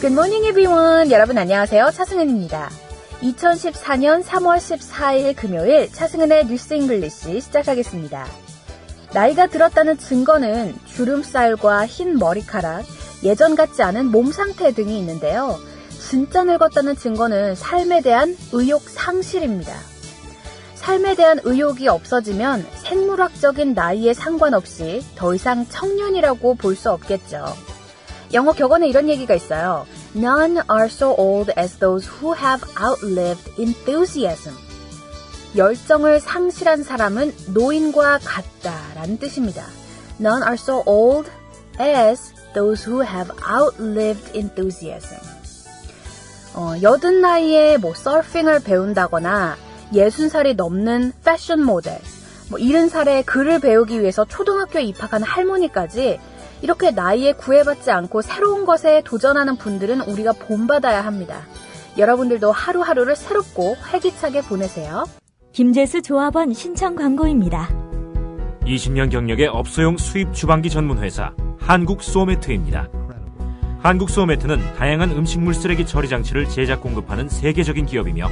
Good morning everyone. 여러분 안녕하세요. 차승은입니다. 2014년 3월 14일 금요일 차승은의 뉴스 잉글리시 시작하겠습니다. 나이가 들었다는 증거는 주름살과 흰 머리카락, 예전 같지 않은 몸 상태 등이 있는데요. 진짜 늙었다는 증거는 삶에 대한 의욕 상실입니다. 삶에 대한 의욕이 없어지면 생물학적인 나이에 상관없이 더 이상 청년이라고 볼 수 없겠죠. 영어 격언에 이런 얘기가 있어요. None are so old as those who have outlived enthusiasm. 열정을 상실한 사람은 노인과 같다라는 뜻입니다. None are so old as those who have outlived enthusiasm. 여든 나이에 서핑을 배운다거나 60살이 넘는 패션 모델, 70살에 글을 배우기 위해서 초등학교에 입학한 할머니까지 이렇게 나이에 구애받지 않고 새로운 것에 도전하는 분들은 우리가 본받아야 합니다. 여러분들도 하루하루를 새롭고 활기차게 보내세요. 김재수 조합원 신청 광고입니다. 20년 경력의 업소용 수입 주방기 전문 회사 한국 소매트입니다. 한국 소매트는 다양한 음식물 쓰레기 처리 장치를 제작 공급하는 세계적인 기업이며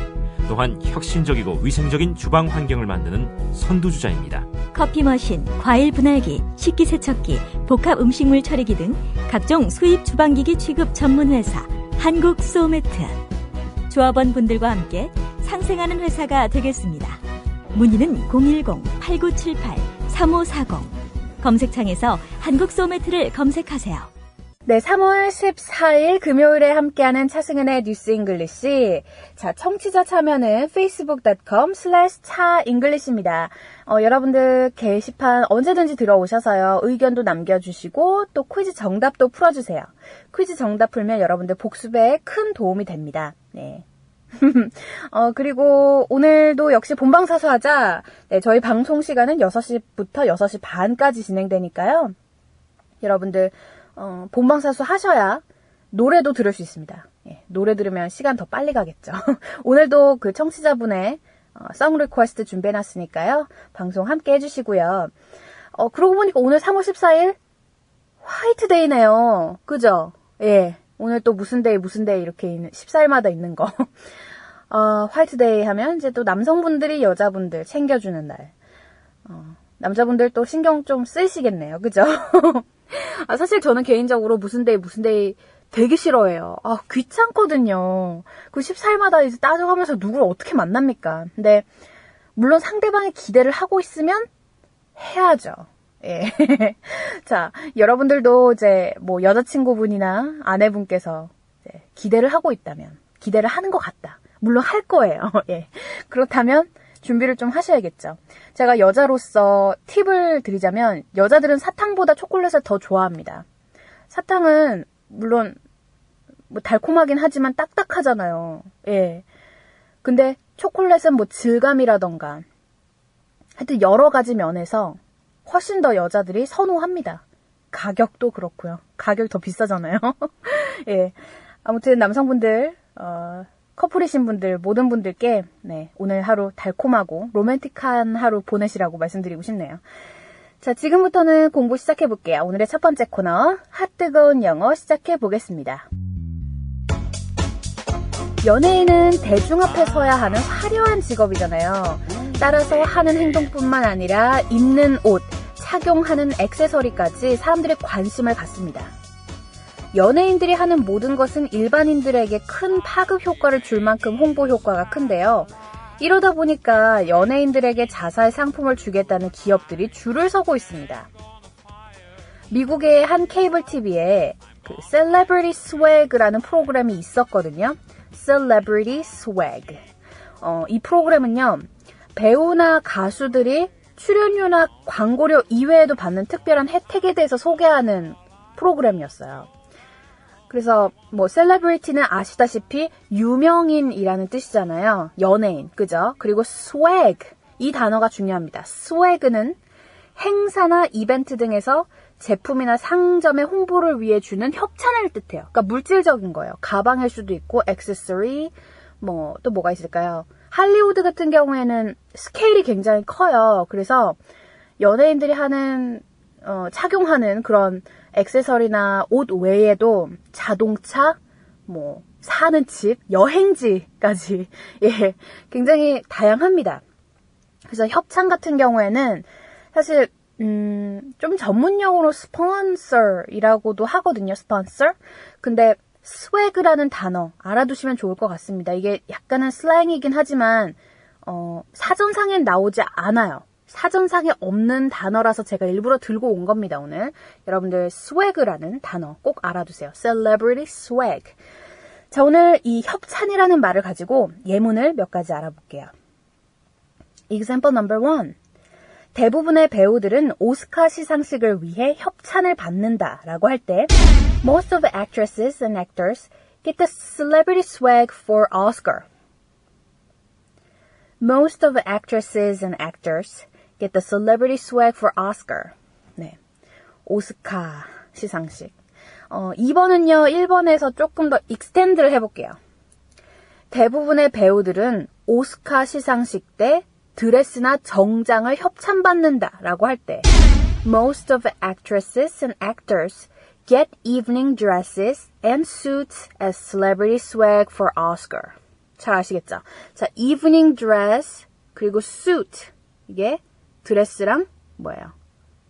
또한 혁신적이고 위생적인 주방 환경을 만드는 선두주자입니다. 커피 머신, 과일 분할기, 식기세척기, 복합 음식물 처리기 등 각종 수입 주방기기 취급 전문 회사 한국 소매트. 조합원 분들과 함께 상생하는 회사가 되겠습니다. 문의는 010-8978-3540. 검색창에서 한국 소매트를 검색하세요. 네, 3월 14일 금요일에 함께하는 차승은의 뉴스 잉글리시. 자, 청취자 참여는 facebook.com/차잉글리시입니다. 여러분들 게시판 언제든지 들어오셔서요. 의견도 남겨주시고 또 퀴즈 정답도 풀어주세요. 퀴즈 정답 풀면 여러분들 복습에 큰 도움이 됩니다. 네. 그리고 오늘도 역시 본방사수하자. 네, 저희 방송 시간은 6시부터 6시 반까지 진행되니까요. 여러분들 본방사수 하셔야 노래도 들을 수 있습니다. 예, 노래 들으면 시간 더 빨리 가겠죠. 오늘도 그 청취자분의 송 리퀘스트 준비해놨으니까요. 방송 함께 해주시고요. 그러고 보니까 오늘 3월 14일 화이트데이네요. 그죠? 예, 오늘 또 무슨 데이 이렇게 14일마다 있는 거. 화이트데이 하면 이제 또 남성분들이 여자분들 챙겨주는 날. 남자분들 또 신경 좀 쓰이시겠네요. 그죠? 사실 저는 개인적으로 무슨 데이 되게 싫어해요. 귀찮거든요. 그 14일마다 이제 따져가면서 누구를 어떻게 만납니까? 근데 물론 상대방이 기대를 하고 있으면 해야죠. 예. 자, 여러분들도 이제 여자친구분이나 아내분께서 이제 기대를 하고 있다면, 기대를 하는 것 같다. 물론 할 거예요. 예. 그렇다면 준비를 좀 하셔야겠죠. 제가 여자로서 팁을 드리자면 여자들은 사탕보다 초콜릿을 더 좋아합니다. 사탕은 물론 달콤하긴 하지만 딱딱하잖아요. 예. 근데 초콜릿은 질감이라던가 하여튼 여러 가지 면에서 훨씬 더 여자들이 선호합니다. 가격도 그렇고요. 가격이 더 비싸잖아요. 예. 아무튼 남성분들 커플이신 분들, 모든 분들께 네, 오늘 하루 달콤하고 로맨틱한 하루 보내시라고 말씀드리고 싶네요. 자, 지금부터는 공부 시작해볼게요. 오늘의 첫 번째 코너, 핫뜨거운 영어 시작해보겠습니다. 연예인은 대중 앞에 서야 하는 화려한 직업이잖아요. 따라서 하는 행동뿐만 아니라 입는 옷, 착용하는 액세서리까지 사람들의 관심을 갖습니다. 연예인들이 하는 모든 것은 일반인들에게 큰 파급 효과를 줄 만큼 홍보 효과가 큰데요. 이러다 보니까 연예인들에게 자사의 상품을 주겠다는 기업들이 줄을 서고 있습니다. 미국의 한 케이블 TV에 Celebrity Swag라는 프로그램이 있었거든요. Celebrity Swag. 이 프로그램은요, 배우나 가수들이 출연료나 광고료 이외에도 받는 특별한 혜택에 대해서 소개하는 프로그램이었어요. 그래서 셀레브리티는 아시다시피 유명인이라는 뜻이잖아요. 연예인, 그죠? 그리고 swag, 이 단어가 중요합니다. swag는 행사나 이벤트 등에서 제품이나 상점의 홍보를 위해 주는 협찬을 뜻해요. 그러니까 물질적인 거예요. 가방일 수도 있고 액세서리, 또 뭐가 있을까요? 할리우드 같은 경우에는 스케일이 굉장히 커요. 그래서 연예인들이 착용하는 그런 액세서리나 옷 외에도 자동차, 뭐 사는 집, 여행지까지 예, 굉장히 다양합니다. 그래서 협찬 같은 경우에는 사실 좀 전문용어로 스폰서이라고도 하거든요. 스폰서. 근데 swag라는 단어 알아두시면 좋을 것 같습니다. 이게 약간은 슬랭이긴 하지만 사전상엔 나오지 않아요. 사전상에 없는 단어라서 제가 일부러 들고 온 겁니다, 오늘. 여러분들 swag라는 단어 꼭 알아두세요. celebrity swag. 자, 오늘 이 협찬이라는 말을 가지고 예문을 몇 가지 알아볼게요. Example number 1. 대부분의 배우들은 오스카 시상식을 위해 협찬을 받는다라고 할 때 Most of the actresses and actors get the celebrity swag for Oscar. Most of the actresses and actors get the celebrity swag for Oscar. 네, 오스카 시상식. 2번은요, 1번에서 조금 더 익스텐드를 해볼게요. 대부분의 배우들은 오스카 시상식 때 드레스나 정장을 협찬받는다라고 할 때 Most of the actresses and actors get evening dresses and suits as celebrity swag for Oscar. 잘 아시겠죠? 자, evening dress 그리고 suit 이게 드레스랑 뭐예요?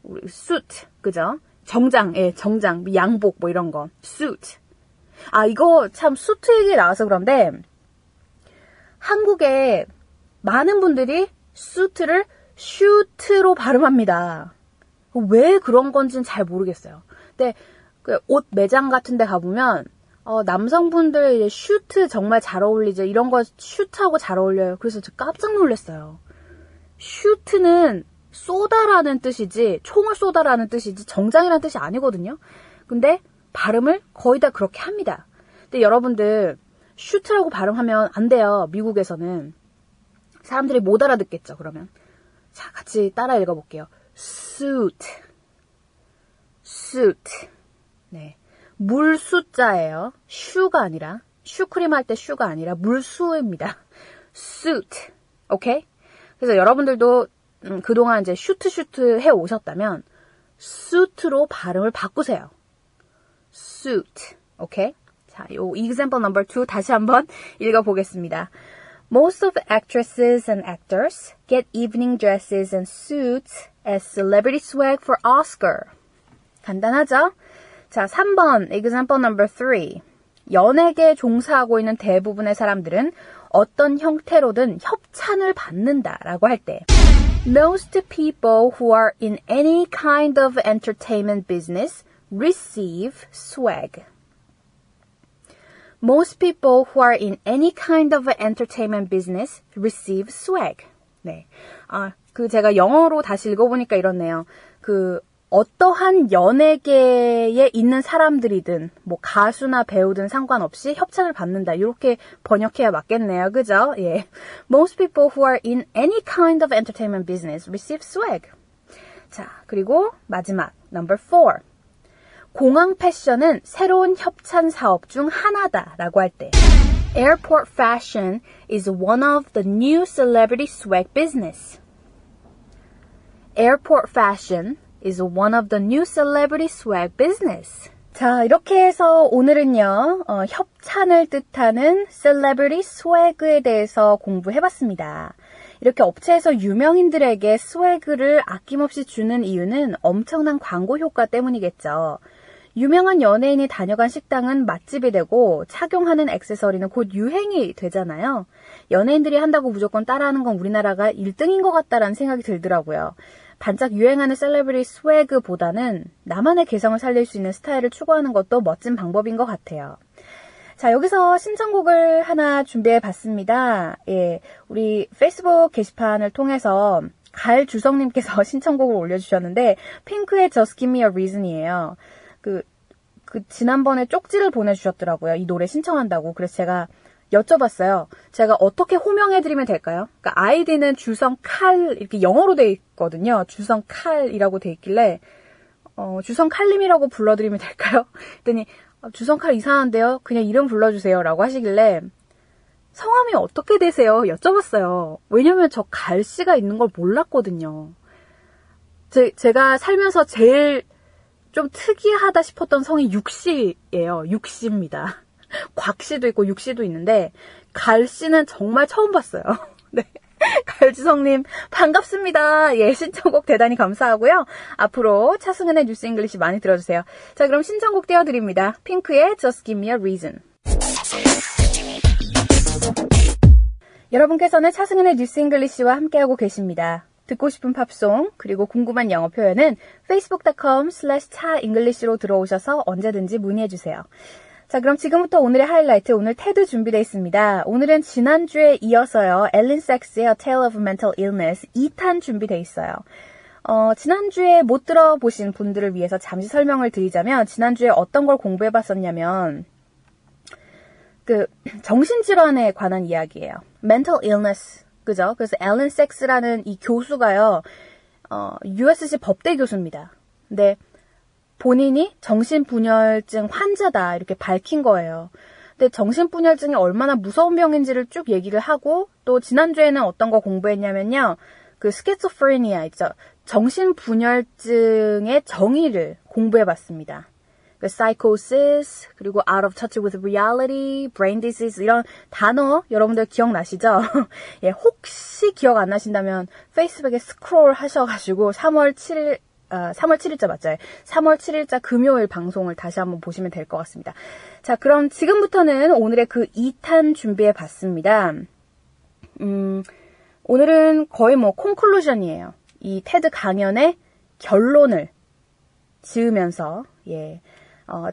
우리 suit 그죠? 정장, 예, 정장, 양복 뭐 이런 거 suit. 아, 이거 참 수트 얘기 나와서 그런데 한국에 많은 분들이 수트를 슈트로 발음합니다. 왜 그런 건지는 잘 모르겠어요. 근데 그 옷 매장 같은 데 가보면 남성분들 이제 슈트 정말 잘 어울리죠. 이런 거 슈트하고 잘 어울려요. 그래서 저 깜짝 놀랐어요. 슈트는 쏘다라는 뜻이지 총을 쏘다라는 뜻이지 정장이라는 뜻이 아니거든요. 근데 발음을 거의 다 그렇게 합니다. 근데 여러분들 슈트라고 발음하면 안 돼요. 미국에서는. 사람들이 못 알아듣겠죠. 그러면 자, 같이 따라 읽어볼게요. suit, suit. 네, 물수자예요. 슈가 아니라 슈크림 할 때 슈가 아니라 물수입니다. suit, 오케이? 그래서 여러분들도 그동안 이제 슈트 해 오셨다면 suit로 발음을 바꾸세요. suit, 오케이? 자, 요 example number 2 다시 한번 읽어보겠습니다. Most of the actresses and actors get evening dresses and suits as celebrity swag for Oscar. 간단하죠? 자, 3번 example number 3. 연예계에 종사하고 있는 대부분의 사람들은 어떤 형태로든 협찬을 받는다라고 할 때 Most people who are in any kind of entertainment business receive swag. Most people who are in any kind of entertainment business receive swag. 네. 제가 영어로 다시 읽어보니까 이렇네요. 어떠한 연예계에 있는 사람들이든, 뭐, 가수나 배우든 상관없이 협찬을 받는다. 이렇게 번역해야 맞겠네요. 그죠? 예. Most people who are in any kind of entertainment business receive swag. 자, 그리고 마지막, number 4. 공항 패션은 새로운 협찬 사업 중 하나다라고 할 때 Airport fashion is one of the new celebrity swag business. Airport fashion is one of the new celebrity swag business. 자, 이렇게 해서 오늘은요, 협찬을 뜻하는 celebrity swag에 대해서 공부해봤습니다. 이렇게 업체에서 유명인들에게 스웨그를 아낌없이 주는 이유는 엄청난 광고 효과 때문이겠죠. 유명한 연예인이 다녀간 식당은 맛집이 되고 착용하는 액세서리는 곧 유행이 되잖아요. 연예인들이 한다고 무조건 따라하는 건 우리나라가 1등인 것 같다라는 생각이 들더라고요. 반짝 유행하는 셀러브리티 스웨그보다는 나만의 개성을 살릴 수 있는 스타일을 추구하는 것도 멋진 방법인 것 같아요. 자, 여기서 신청곡을 하나 준비해봤습니다. 예, 우리 페이스북 게시판을 통해서 갈주성님께서 신청곡을 올려주셨는데 핑크의 Just Give Me a Reason이에요. 지난번에 쪽지를 보내주셨더라고요. 이 노래 신청한다고. 그래서 제가 여쭤봤어요. 제가 어떻게 호명해드리면 될까요? 그러니까 아이디는 주성칼, 이렇게 영어로 돼 있거든요. 주성칼이라고 돼 있길래, 주성칼님이라고 불러드리면 될까요? 그랬더니, 주성칼 이상한데요? 그냥 이름 불러주세요. 라고 하시길래, 성함이 어떻게 되세요? 여쭤봤어요. 왜냐면 저 갈씨가 있는 걸 몰랐거든요. 제가 살면서 제일 좀 특이하다 싶었던 성이 육씨예요. 육씨입니다. 곽씨도 있고 육씨도 있는데 갈씨는 정말 처음 봤어요. 네. 갈지성님 반갑습니다. 예, 신청곡 대단히 감사하고요. 앞으로 차승은의 뉴스 잉글리시 많이 들어주세요. 자, 그럼 신청곡 띄워드립니다. 핑크의 Just Give Me a Reason. 여러분께서는 차승은의 뉴스 잉글리시와 함께하고 계십니다. 듣고 싶은 팝송 그리고 궁금한 영어 표현은 facebook.com/차잉글리시로 들어오셔서 언제든지 문의해주세요. 자, 그럼 지금부터 오늘의 하이라이트, 오늘 테드 준비되어 있습니다. 오늘은 지난주에 이어서요, 앨런 섹스의 A Tale of Mental Illness 2탄 준비되어 있어요. 지난주에 못 들어보신 분들을 위해서 잠시 설명을 드리자면, 지난주에 어떤 걸 공부해봤었냐면, 정신질환에 관한 이야기예요. Mental Illness. 그죠? 그래서 앨런 섹스라는 이 교수가요, USC 법대 교수입니다. 근데 본인이 정신분열증 환자다 이렇게 밝힌 거예요. 근데 정신분열증이 얼마나 무서운 병인지를 쭉 얘기를 하고, 또 지난주에는 어떤 거 공부했냐면요, 스키조프레니아 있죠. 정신분열증의 정의를 공부해봤습니다. psychosis, 그리고 out of touch with reality, brain disease 이런 단어 여러분들 기억나시죠? 예, 혹시 기억 안 나신다면 페이스북에 스크롤 하셔가지고 3월 7일자 맞죠? 3월 7일자 금요일 방송을 다시 한번 보시면 될 것 같습니다. 자, 그럼 지금부터는 오늘의 2탄 준비해봤습니다. 오늘은 거의 콘클루전이에요. 이 테드 강연의 결론을 지으면서, 예,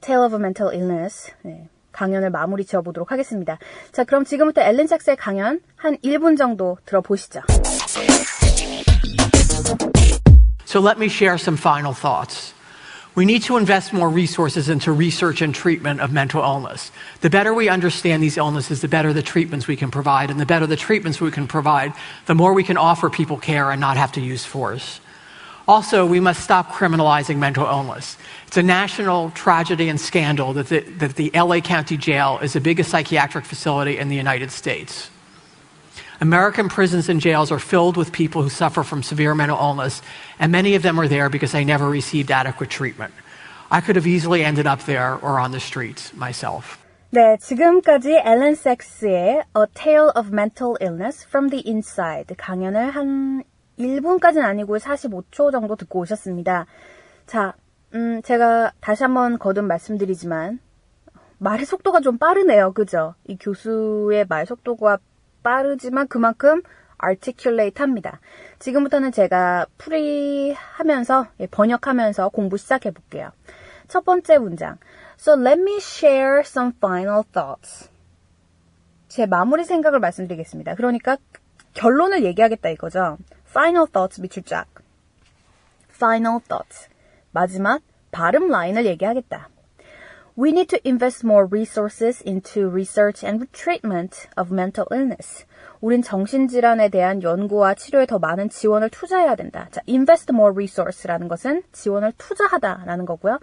Tale of a Mental Illness, 네, 강연을 마무리 지어보도록 하겠습니다. 자, 그럼 지금부터 앨런 섹스의 강연 한 1분 정도 들어보시죠. So let me share some final thoughts. We need to invest more resources into research and treatment of mental illness. The better we understand these illnesses, the better the treatments we can provide, and the better the treatments we can provide, the more we can offer people care and not have to use force. Also, we must stop criminalizing mental illness. It's a national tragedy and scandal that the LA County Jail is the biggest psychiatric facility in the United States. American prisons and jails are filled with people who suffer from severe mental illness, and many of them are there because they never received adequate treatment. I could have easily ended up there or on the streets myself. 네, 지금까지 앨런 섹스의 A Tale of Mental Illness from the Inside 강연을 한 1분까지는 아니고 45초 정도 듣고 오셨습니다. 자, 제가 다시 한번 거듭 말씀드리지만 말의 속도가 좀 빠르네요. 그죠? 이 교수의 말 속도가 빠르지만 그만큼 articulate 합니다. 지금부터는 제가 풀이하면서, 번역하면서 공부 시작해 볼게요. 첫 번째 문장. So let me share some final thoughts. 제 마무리 생각을 말씀드리겠습니다. 그러니까 결론을 얘기하겠다 이거죠. Final thoughts 밑줄 쫙. Final thoughts. 마지막 발음 라인을 얘기하겠다. We need to invest more resources into research and treatment of mental illness. 우린 정신질환에 대한 연구와 치료에 더 많은 지원을 투자해야 된다. 자, invest more resource라는 것은 지원을 투자하다라는 거고요.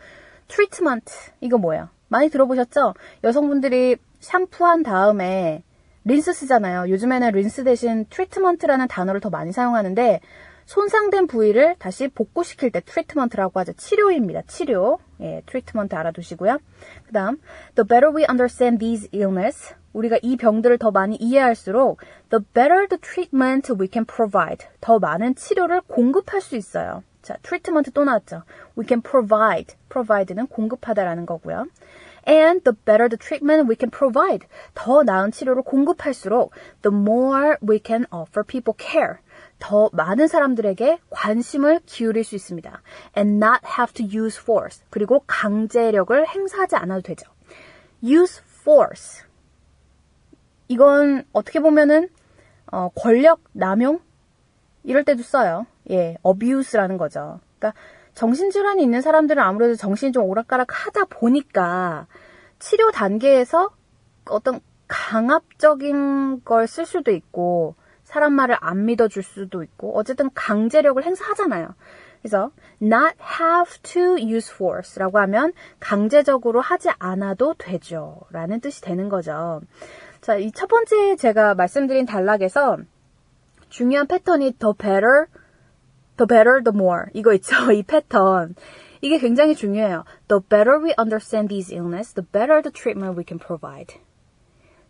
treatment, 이거 뭐예요? 많이 들어보셨죠? 여성분들이 샴푸한 다음에 린스 쓰잖아요. 요즘에는 린스 대신 트리트먼트라는 단어를 더 많이 사용하는데 손상된 부위를 다시 복구시킬 때 트리트먼트라고 하죠. 치료입니다. 치료. 예, 트리트먼트 알아두시고요. 그 다음 The better we understand these illness, 우리가 이 병들을 더 많이 이해할수록 The better the treatment we can provide, 더 많은 치료를 공급할 수 있어요. 자, 트리트먼트 또 나왔죠. We can provide, provide는 공급하다라는 거고요. And the better the treatment we can provide, 더 나은 치료를 공급할수록 the more we can offer people care, 더 많은 사람들에게 관심을 기울일 수 있습니다. And not have to use force, 그리고 강제력을 행사하지 않아도 되죠. Use force, 이건 어떻게 보면은 권력 남용 이럴 때도 써요. 예, abuse라는 거죠. 그러니까 정신질환이 있는 사람들은 아무래도 정신이 좀 오락가락하다 보니까 치료 단계에서 어떤 강압적인 걸 쓸 수도 있고 사람 말을 안 믿어줄 수도 있고 어쨌든 강제력을 행사하잖아요. 그래서 not have to use force라고 하면 강제적으로 하지 않아도 되죠 라는 뜻이 되는 거죠. 자, 이 첫 번째 제가 말씀드린 단락에서 중요한 패턴이 the better, the more 이거 있죠. 이 패턴. 이게 굉장히 중요해요. The better we understand these illnesses, the better the treatment we can provide.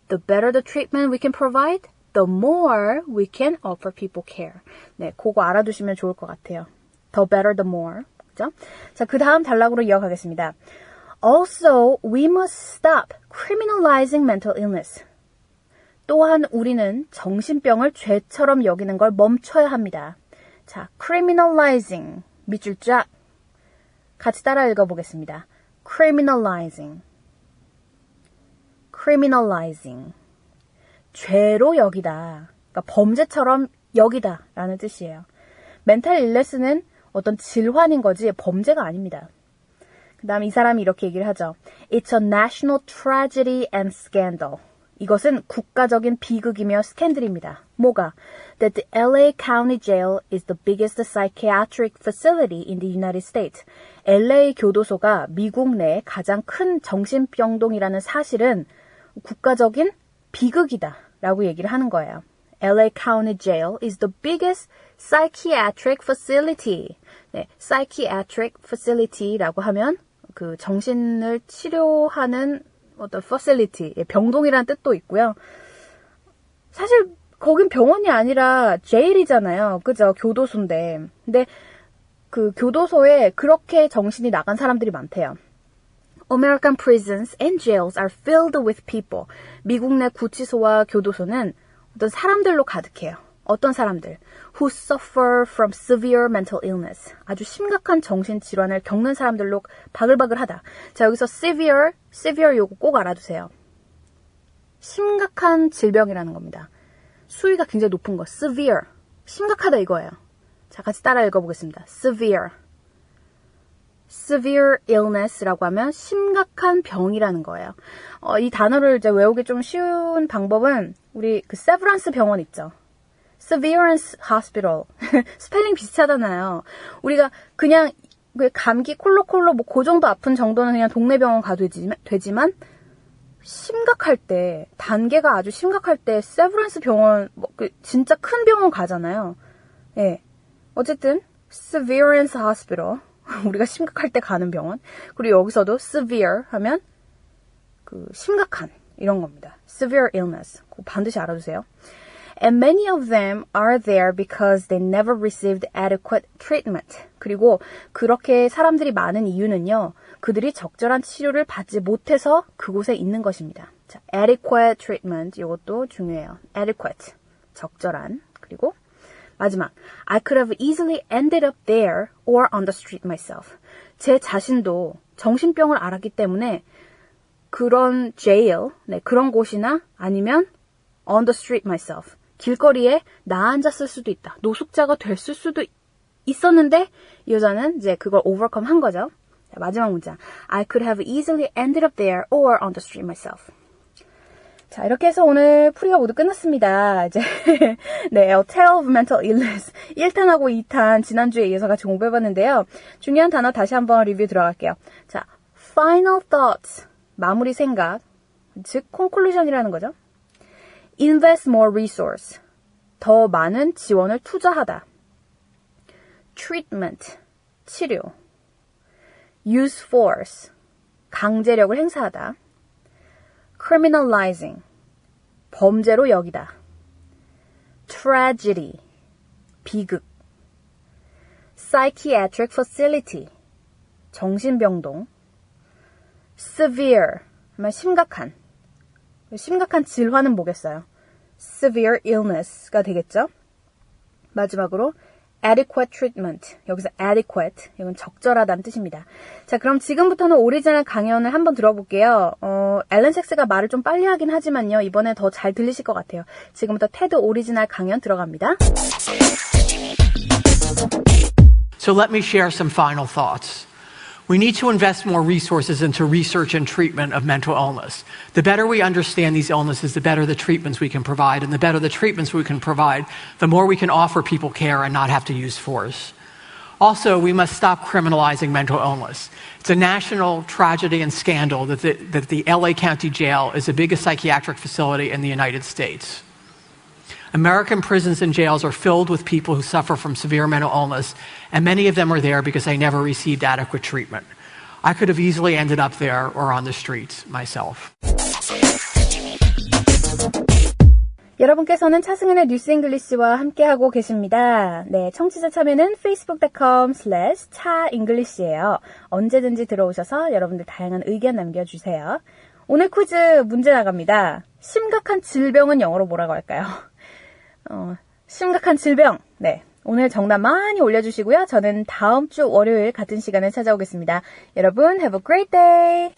The better the treatment we can provide, the more we can offer people care. 네, 그거 알아두시면 좋을 것 같아요. The better, the more. 그죠? 자, 그 다음 단락으로 이어가겠습니다. Also, we must stop criminalizing mental illness. 또한 우리는 정신병을 죄처럼 여기는 걸 멈춰야 합니다. 자, criminalizing. 밑줄 쫙. 같이 따라 읽어보겠습니다. criminalizing. criminalizing. 죄로 여기다. 그러니까 범죄처럼 여기다 라는 뜻이에요. 멘탈 일레스는 어떤 질환인 거지 범죄가 아닙니다. 그 다음 이 사람이 이렇게 얘기를 하죠. It's a national tragedy and scandal. 이것은 국가적인 비극이며 스캔들입니다. 뭐가? That the LA County Jail is the biggest psychiatric facility in the United States. LA 교도소가 미국 내 가장 큰 정신병동이라는 사실은 국가적인 비극이다 라고 얘기를 하는 거예요. LA County Jail is the biggest psychiatric facility. 네, psychiatric facility라고 하면 그 정신을 치료하는 어떤 facility, 병동이라는 뜻도 있고요. 사실 거긴 병원이 아니라 jail이잖아요. 그죠? 교도소인데. 근데 그 교도소에 그렇게 정신이 나간 사람들이 많대요. American prisons and jails are filled with people. 미국 내 구치소와 교도소는 어떤 사람들로 가득해요. 어떤 사람들? Who suffer from severe mental illness. 아주 심각한 정신질환을 겪는 사람들로 바글바글하다. 자, 여기서 severe 요거 꼭 알아두세요. 심각한 질병이라는 겁니다. 수위가 굉장히 높은 거. severe. 심각하다 이거예요. 자, 같이 따라 읽어보겠습니다. severe illness라고 하면 심각한 병이라는 거예요. 이 단어를 이제 외우기 좀 쉬운 방법은 우리 그 세브란스 병원 있죠. Severance Hospital. 스펠링 비슷하잖아요. 우리가 그냥 감기 콜록콜록 뭐 그 정도 아픈 정도는 그냥 동네 병원 가도 되지만 심각할 때, 단계가 아주 심각할 때 세브란스 병원, 진짜 큰 병원 가잖아요. 예. 어쨌든 Severance Hospital. 우리가 심각할 때 가는 병원. 그리고 여기서도 severe 하면 그 심각한 이런 겁니다. severe illness. 그거 반드시 알아두세요. And many of them are there because they never received adequate treatment. 그리고 그렇게 사람들이 많은 이유는요. 그들이 적절한 치료를 받지 못해서 그곳에 있는 것입니다. 자, adequate treatment 이것도 중요해요. adequate. 적절한. 그리고 마지막, I could have easily ended up there or on the street myself. 제 자신도 정신병을 앓았기 때문에 그런 jail, 네, 그런 곳이나 아니면 on the street myself, 길거리에 나 앉았을 수도 있다. 노숙자가 됐을 수도 있었는데 이 여자는 이제 그걸 overcome 한 거죠. 자, 마지막 문장, I could have easily ended up there or on the street myself. 자, 이렇게 해서 오늘 풀이가 모두 끝났습니다. 이제, 네, A Tale of Mental Illness. 1탄하고 2탄 지난주에 이어서 같이 공부해봤는데요. 중요한 단어 다시 한번 리뷰 들어갈게요. 자, Final Thoughts. 마무리 생각. 즉, conclusion이라는 거죠. Invest more resource. 더 많은 지원을 투자하다. Treatment. 치료. Use force. 강제력을 행사하다. criminalizing, 범죄로 여기다. tragedy, 비극. psychiatric facility, 정신병동. severe, 심각한. 심각한 질환은 뭐겠어요? severe illness가 되겠죠? 마지막으로 adequate treatment. 여기서 adequate. 이건 적절하다는 뜻입니다. 자, 그럼 지금부터는 오리지널 강연을 한번 들어볼게요. 앨런 섹스가 말을 좀 빨리 하긴 하지만요. 이번에 더 잘 들리실 것 같아요. 지금부터 테드 오리지널 강연 들어갑니다. So let me share some final thoughts. We need to invest more resources into research and treatment of mental illness. The better we understand these illnesses, the better the treatments we can provide. And the better the treatments we can provide, the more we can offer people care and not have to use force. Also, we must stop criminalizing mental illness. It's a national tragedy and scandal that the LA County Jail is the biggest psychiatric facility in the United States. American prisons and jails are filled with people who suffer from severe mental illness, and many of them are there because they never received adequate treatment. I could have easily ended up there or on the streets myself. 여러분께서는 차승은의 뉴스 잉글리시와 함께하고 계십니다. 네, 청취자 참여는 facebook.com/차잉글리시예요. 언제든지 들어오셔서 여러분들 다양한 의견 남겨주세요. 오늘 퀴즈 문제 나갑니다. 심각한 질병은 영어로 뭐라고 할까요? 심각한 질병. 네, 오늘 정답 많이 올려주시고요. 저는 다음 주 월요일 같은 시간에 찾아오겠습니다. 여러분, have a great day!